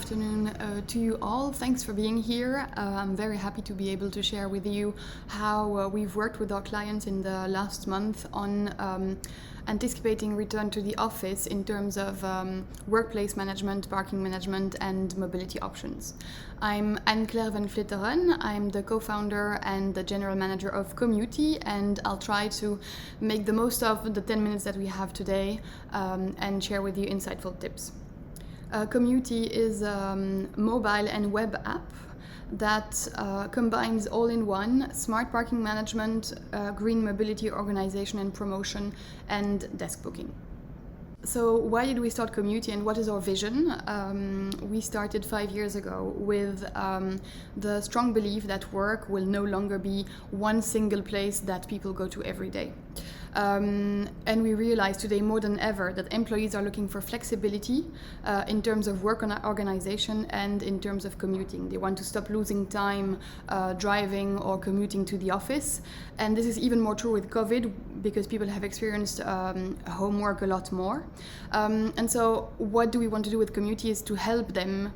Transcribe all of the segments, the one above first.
afternoon to you all. Thanks for being here. I'm very happy to be able to share with you how we've worked with our clients in the last month on anticipating return to the office in terms of workplace management, parking management, and mobility options. I'm Anne-Claire Vanfleteren. I'm the co-founder and the general manager of Commuty, and I'll try to make the most of the 10 minutes that we have today and share with you insightful tips. Commuty is a mobile and web app that combines all-in-one smart parking management, green mobility organization and promotion, and desk booking. So why did we start Commuty and what is our vision? We started 5 years ago with the strong belief that work will no longer be one single place that people go to every day. And we realize today more than ever that employees are looking for flexibility in terms of work organization and in terms of commuting. They want to stop losing time driving or commuting to the office. And this is even more true with COVID because people have experienced homework a lot more. And so what do we want to do with Commuty is to help them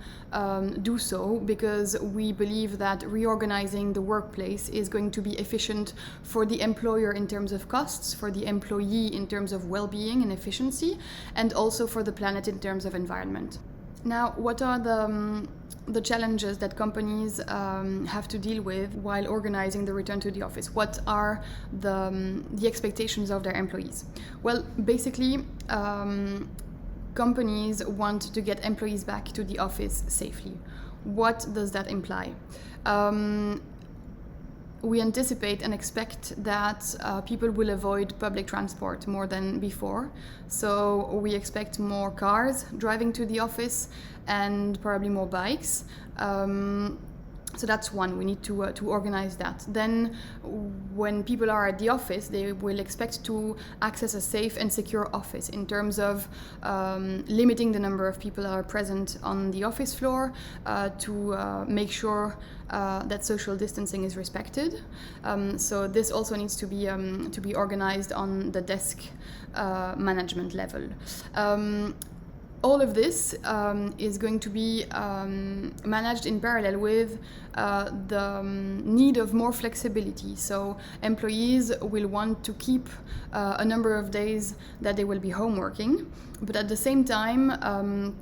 do so, because we believe that reorganizing the workplace is going to be efficient for the employer in terms of costs, for the employee in terms of well-being and efficiency, and also for the planet in terms of environment. Now, what are the challenges that companies have to deal with while organizing the return to the office? What are the expectations of their employees? Well, basically, companies want to get employees back to the office safely. What does that imply? We anticipate and expect that people will avoid public transport more than before. So we expect more cars driving to the office and probably more bikes. So that's one, we need to organize that. Then when people are at the office, they will expect to access a safe and secure office in terms of limiting the number of people that are present on the office floor to make sure that social distancing is respected. So this also needs to be organized on the desk management level. All of this is going to be managed in parallel with the need of more flexibility. So employees will want to keep a number of days that they will be home working, but at the same time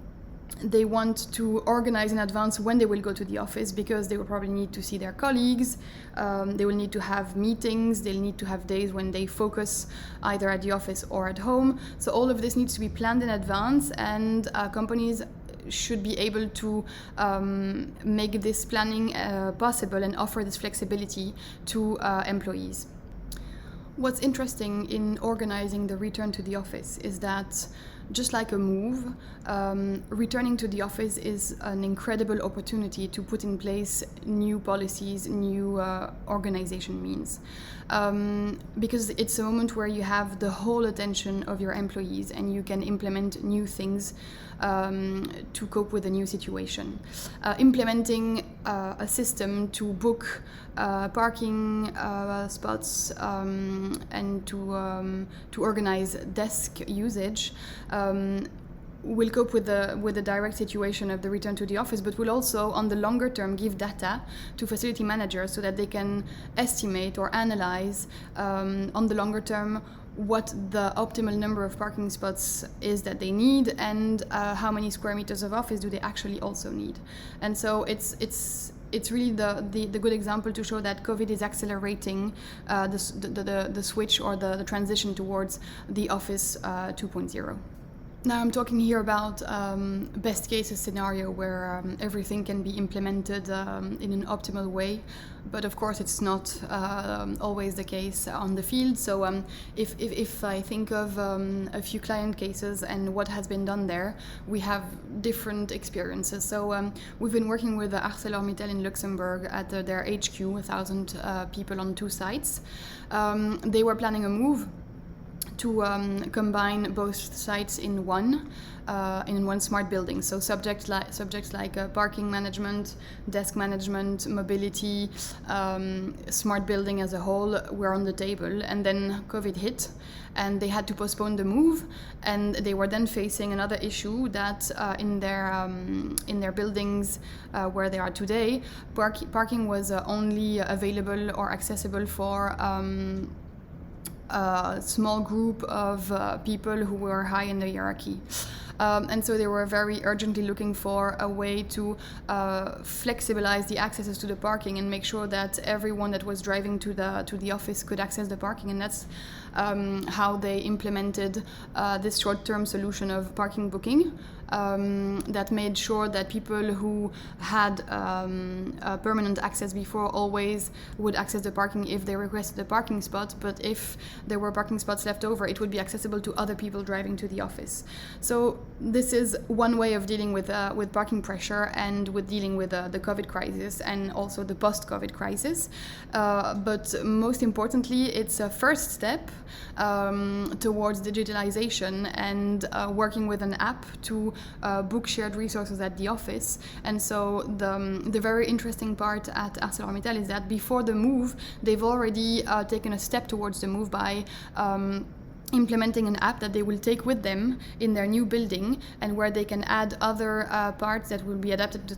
they want to organize in advance when they will go to the office, because they will probably need to see their colleagues, they will need to have meetings, they'll need to have days when they focus either at the office or at home. So all of this needs to be planned in advance, and companies should be able to make this planning possible and offer this flexibility to employees. What's interesting in organizing the return to the office is that, just like a move, returning to the office is an incredible opportunity to put in place new policies, new organization means. Because it's a moment where you have the whole attention of your employees and you can implement new things to cope with a new situation. Implementing a system to book parking spots and to organize desk usage will cope with the direct situation of the return to the office, but will also, on the longer term, give data to facility managers so that they can estimate or analyze on the longer term what the optimal number of parking spots is that they need, and how many square meters of office do they actually also need. And so it's really the good example to show that COVID is accelerating the switch or the transition towards the Office 2.0. Now I'm talking here about best cases scenario where everything can be implemented in an optimal way, but of course it's not always the case on the field. So if I think of a few client cases and what has been done there, we have different experiences. So we've been working with ArcelorMittal in Luxembourg at their HQ, 1,000 people on 2 sites. They were planning a move to combine both sites in one smart building. So subjects like parking management, desk management, mobility, smart building as a whole were on the table. And then COVID hit, and they had to postpone the move, and they were then facing another issue that in their buildings where they are today, parking was only available or accessible for a small group of people who were high in the hierarchy. And so they were very urgently looking for a way to flexibilize the accesses to the parking and make sure that everyone that was driving to the office could access the parking. And that's how they implemented this short-term solution of parking booking that made sure that people who had permanent access before always would access the parking if they requested a parking spot, but if there were parking spots left over, it would be accessible to other people driving to the office. So this is one way of dealing with parking pressure and with dealing with the COVID crisis and also the post-COVID crisis. But most importantly, it's a first step towards digitalization and working with an app to book shared resources at the office. And so the very interesting part at ArcelorMittal is that before the move, they've already taken a step towards the move by implementing an app that they will take with them in their new building, and where they can add other parts that will be adapted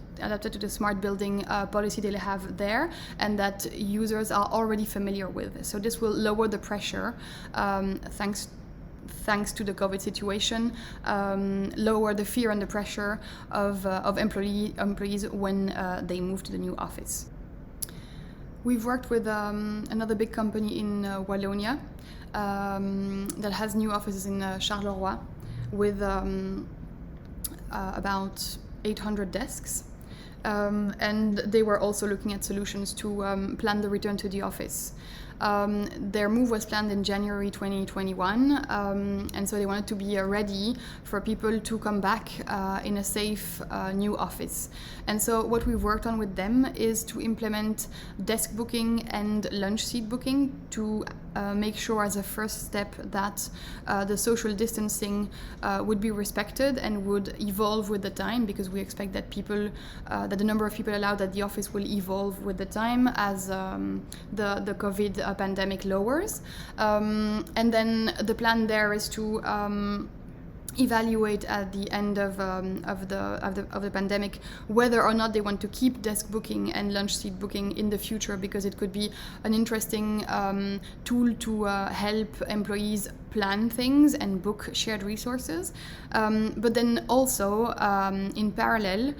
to the smart building policy they have there, and that users are already familiar with. So this will lower the pressure, thanks to the COVID situation, lower the fear and the pressure of employees when they move to the new office. We've worked with another big company in Wallonia that has new offices in Charleroi with about 800 desks. And they were also looking at solutions to plan the return to the office. Their move was planned in January 2021, and so they wanted to be ready for people to come back in a safe new office. And so what we've worked on with them is to implement desk booking and lunch seat booking to make sure as a first step that the social distancing would be respected and would evolve with the time, because we expect that that the number of people allowed at the office will evolve with the time as the COVID pandemic lowers. And then the plan there is to evaluate at the end of the pandemic whether or not they want to keep desk booking and lunch seat booking in the future, because it could be an interesting tool to help employees plan things and book shared resources. But then also in parallel,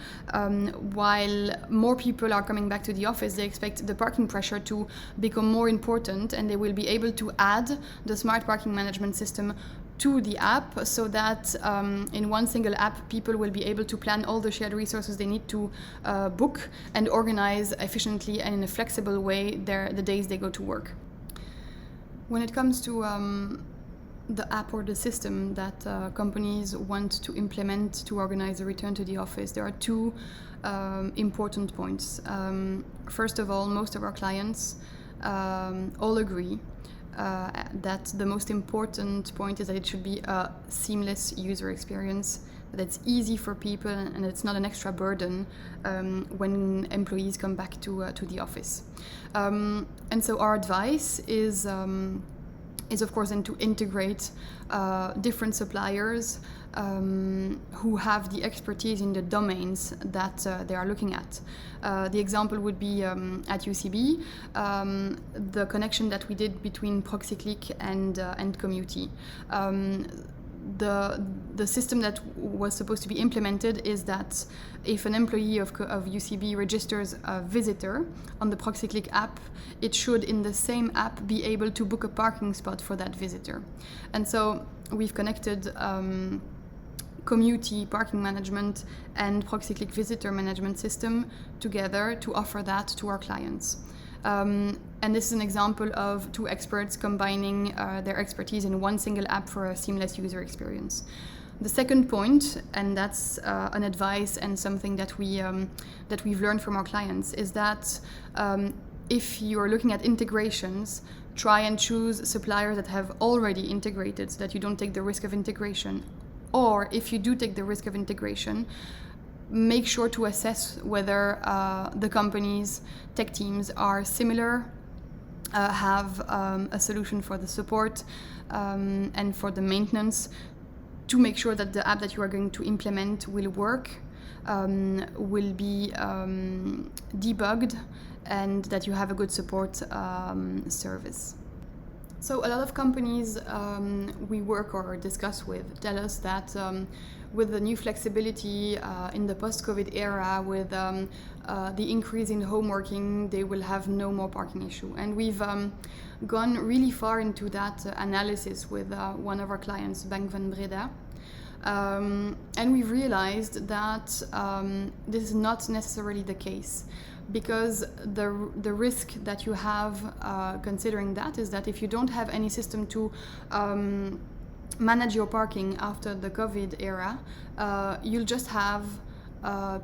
while more people are coming back to the office, they expect the parking pressure to become more important, and they will be able to add the smart parking management system to the app, so that in one single app people will be able to plan all the shared resources they need to book and organize efficiently and in a flexible way the days they go to work. When it comes to the app or the system that companies want to implement to organize a return to the office, there are two important points. First of all, most of our clients all agree that the most important point is that it should be a seamless user experience, that it's easy for people and it's not an extra burden when employees come back to the office. And so our advice is of course then to integrate different suppliers who have the expertise in the domains that they are looking at. The example would be at UCB, the connection that we did between Proxyclick and Commuty. The system that was supposed to be implemented is that if an employee of UCB registers a visitor on the Proxyclick app, it should in the same app be able to book a parking spot for that visitor. And so we've connected Commuty parking management and Proxyclick visitor management system together to offer that to our clients. And this is an example of two experts combining their expertise in one single app for a seamless user experience. The second point, and that's an advice and something that we've learned from our clients, is that if you're looking at integrations, try and choose suppliers that have already integrated so that you don't take the risk of integration. Or if you do take the risk of integration, make sure to assess whether the company's tech teams are similar, have a solution for the support and for the maintenance, to make sure that the app that you are going to implement will work, will be debugged, and that you have a good support service. So a lot of companies we work or discuss with tell us that with the new flexibility in the post-COVID era, with the increase in home working, they will have no more parking issue. And we've gone really far into that analysis with one of our clients, Bank van Breda. And we've realized that this is not necessarily the case, because the risk that you have considering that is that if you don't have any system to manage your parking after the COVID era, you'll just have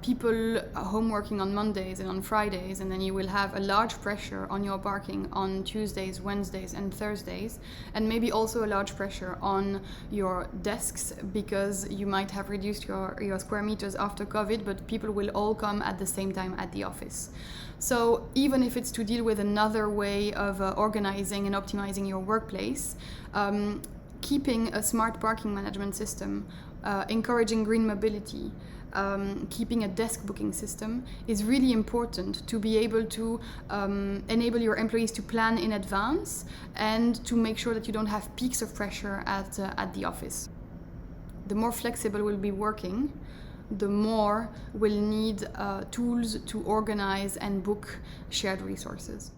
people home working on Mondays and on Fridays, and then you will have a large pressure on your parking on Tuesdays, Wednesdays and Thursdays, and maybe also a large pressure on your desks, because you might have reduced your square meters after COVID, but people will all come at the same time at the office. So even if it's to deal with another way of organizing and optimizing your workplace, keeping a smart parking management system, encouraging green mobility, keeping a desk booking system is really important to be able to enable your employees to plan in advance and to make sure that you don't have peaks of pressure at the office. The more flexible we'll be working, the more we'll need tools to organize and book shared resources.